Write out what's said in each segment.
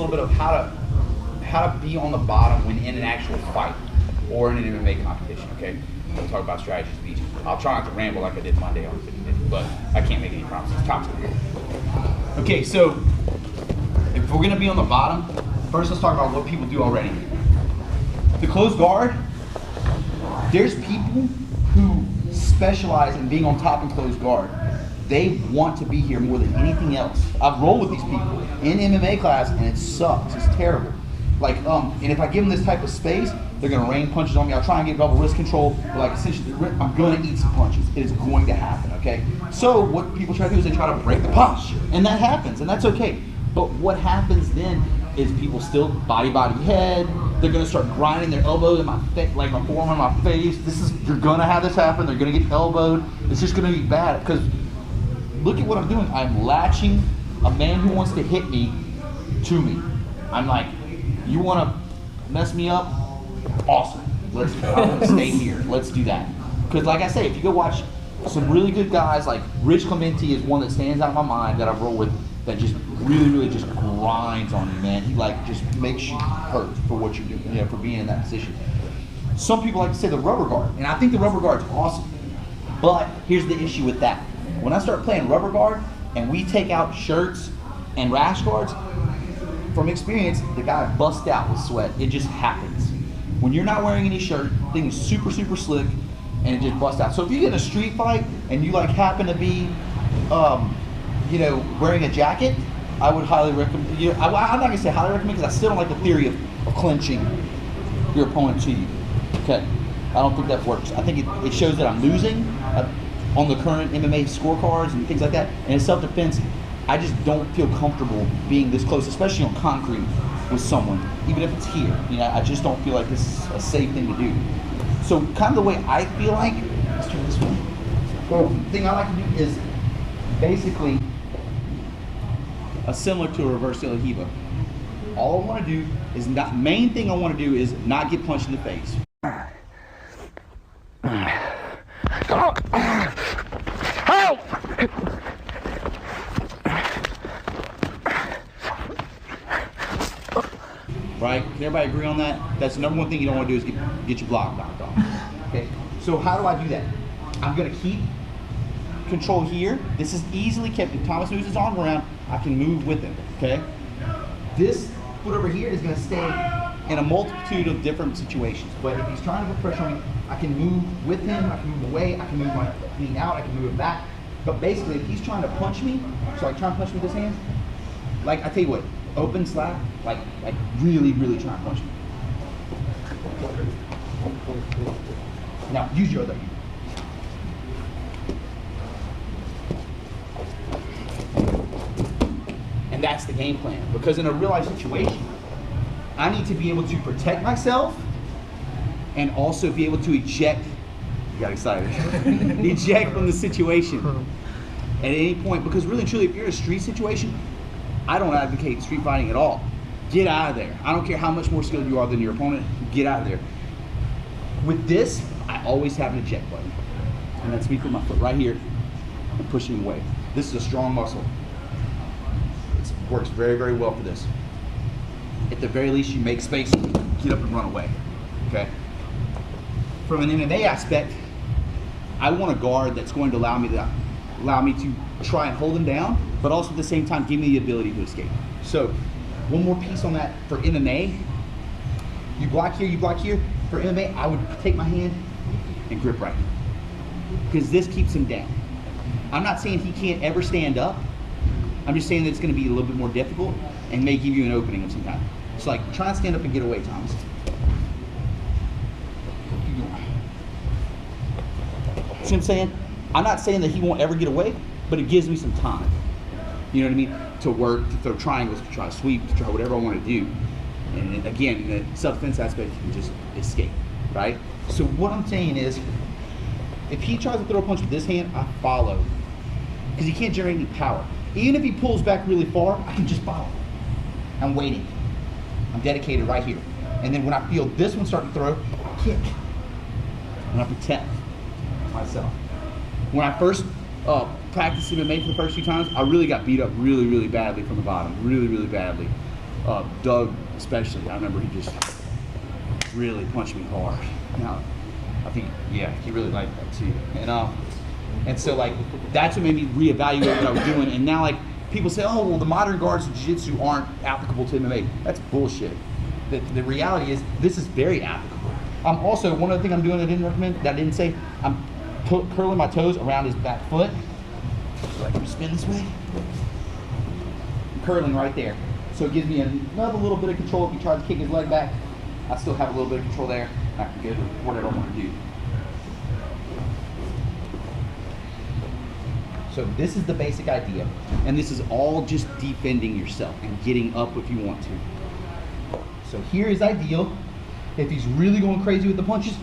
little bit of how to be on the bottom when in an actual fight or in an MMA competition, okay? We'll talk about strategies of each. I'll try not to ramble like I did Monday on 50 minutes, but I can't make any promises. Top's good. Okay, so if we're gonna be on the bottom, first let's talk about what people do already. The closed guard, there's people who specialize in being on top and closed guard. They want to be here more than anything else. I've rolled with these people in MMA class and it sucks, it's terrible. Like, and if I give them this type of space, they're gonna rain punches on me. I'll try and get double wrist control, but like essentially, I'm gonna eat some punches. It is going to happen, okay? So what people try to do is they try to break the posture, and that happens, and that's okay. But what happens then is people still body head. They're gonna start grinding their elbows in my face, like my forearm on my face. You're gonna have this happen. They're gonna get elbowed. It's just gonna be bad because look at what I'm doing. I'm latching a man who wants to hit me to me. I'm like, you wanna mess me up? Awesome. I want to stay here. Let's do that. Because like I say, if you go watch some really good guys, like Rich Clemente is one that stands out in my mind that I've rolled with that just really just grinds on you, man. He like just makes you hurt for what you're doing, you know, for being in that position. Some people like to say the rubber guard, and I think the rubber guard's awesome. But here's the issue with that. When I start playing rubber guard and we take out shirts and rash guards, from experience, the guy busts out with sweat. It just happens. When you're not wearing any shirt, things super slick, and it just busts out. So if you get in a street fight and you like happen to be, you know, wearing a jacket, I would highly recommend. I'm not gonna say highly recommend because I still don't like the theory of clinching your opponent to you. Okay, I don't think that works. I think it shows that I'm losing on the current MMA scorecards and things like that. And in self-defense, I just don't feel comfortable being this close, especially on concrete with someone, even if it's here. You know, I just don't feel like this is a safe thing to do. So kind of the way I feel like, let's turn this way. The thing I like to do is basically similar to a reverse De La Riva. All I want to do is main thing I want to do is not get punched in the face. Right? Can everybody agree on that? That's the number one thing you don't want to do is get your block knocked off. Okay? So how do I do that? I'm going to keep control here. This is easily kept. If Thomas moves his arm around, I can move with him. Okay? This foot over here is going to stay in a multitude of different situations. But if he's trying to put pressure on me, I can move with him, I can move away, I can move my knee out, I can move it back. But basically, if he's trying to punch me, so like trying to punch me with his hands, like I tell you what, open slap, like really trying to punch me. Now use your other hand. And that's the game plan. Because in a real life situation, I need to be able to protect myself and also be able to eject. You got excited. Eject from the situation at any point. Because really and truly, if you're in a street situation, I don't advocate street fighting at all. Get out of there. I don't care how much more skilled you are than your opponent. Get out of there. With this, I always have an eject button. And that's me putting my foot right here and pushing away. This is a strong muscle. It works very well for this. At the very least, you make space, get up and run away. Okay? From an MMA aspect, I want a guard that's going to allow me to try and hold him down, but also at the same time give me the ability to escape. So, one more piece on that for MMA. You block here, you block here. For MMA, I would take my hand and grip right here. Because this keeps him down. I'm not saying he can't ever stand up. I'm just saying that it's going to be a little bit more difficult and may give you an opening of some kind. So like, try and stand up and get away, Thomas. See what I'm saying? I'm not saying that he won't ever get away, but it gives me some time. You know what I mean? To work, to throw triangles, to try to sweep, to try whatever I want to do. And again, in the self-defense aspect, you can just escape, right? So what I'm saying is, if he tries to throw a punch with this hand, I follow. Because he can't generate any power. Even if he pulls back really far, I can just follow. I'm waiting. I'm dedicated right here. And then when I feel this one start to throw, I kick. And I protect myself. When I first practiced MMA for the first few times, I really got beat up really badly from the bottom. Really badly. Doug especially, I remember he just really punched me hard. Now, I think, yeah, he really liked that too. And so like, that's what made me reevaluate what I was doing. And now like, people say, oh, well, the modern guards of jiu-jitsu aren't applicable to MMA. That's bullshit. The reality is, this is very applicable. I'm also, one other thing I'm doing that I didn't recommend, that I didn't say, I'm curling my toes around his back foot. So I can spin this way. I'm curling right there. So it gives me another little bit of control. If he tries to kick his leg back, I still have a little bit of control there. I can go whatever I want to do. So this is the basic idea. And this is all just defending yourself and getting up if you want to. So here is ideal. If he's really going crazy with the punches,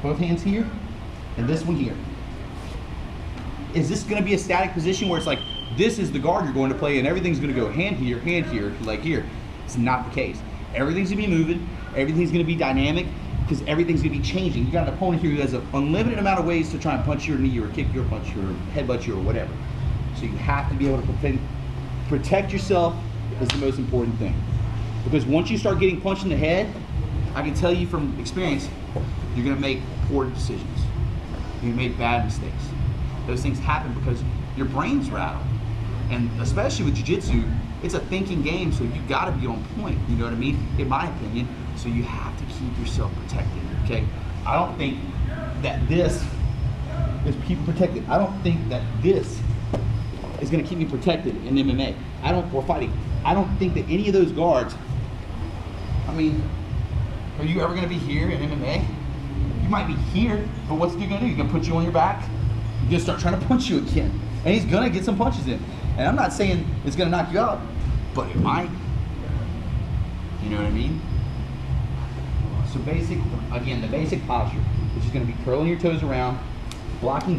both hands here, and this one here. Is this going to be a static position where it's like, this is the guard you're going to play and everything's going to go hand here, leg here? It's not the case. Everything's going to be moving, everything's going to be dynamic, because everything's going to be changing. You got an opponent here who has an unlimited amount of ways to try and punch your knee or kick your punch or headbutt you or whatever. So you have to be able to protect yourself is the most important thing. Because once you start getting punched in the head, I can tell you from experience, you're going to make poor decisions. You're going to make bad mistakes. Those things happen because your brain's rattled. And especially with jiu-jitsu, it's a thinking game, so you got to be on point, you know what I mean, in my opinion. So you have to keep yourself protected, okay? I don't think that this is keep protected. I don't think that this is going to keep me protected in MMA. Or fighting. I don't think that any of those guards, I mean, are you ever going to be here in MMA? You might be here, but what's he going to do? He's going to put you on your back? He's going to start trying to punch you again. And he's going to get some punches in. And I'm not saying it's going to knock you out, but it might. You know what I mean? So again, the basic posture, which is going to be curling your toes around, blocking,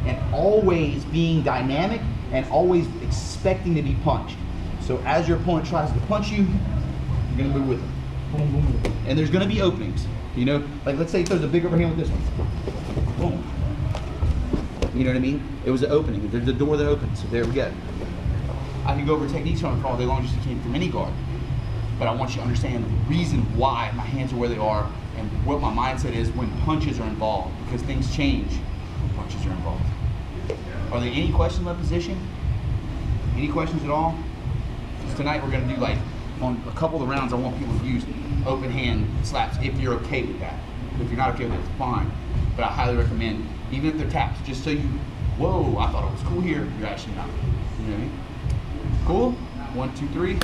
and always being dynamic and always expecting to be punched. So as your opponent tries to punch you, you're going to move with them. Boom, boom, boom. And there's going to be openings. You know, like let's say he throws a big overhand with this one. Boom. You know what I mean? It was an opening. There's a door that opens. So there we go. I can go over techniques on it all day long just to keep from any guard. But I want you to understand the reason why my hands are where they are and what my mindset is when punches are involved. Because things change when punches are involved. Are there any questions on position? Any questions at all? Because tonight we're going to do like, on a couple of the rounds, I want people to use open hand slaps if you're okay with that. If you're not okay with it, it's fine. But I highly recommend, even if they're taps, just so you, whoa, I thought it was cool here, you're actually not. You know what I mean? Cool? 1, 2, 3.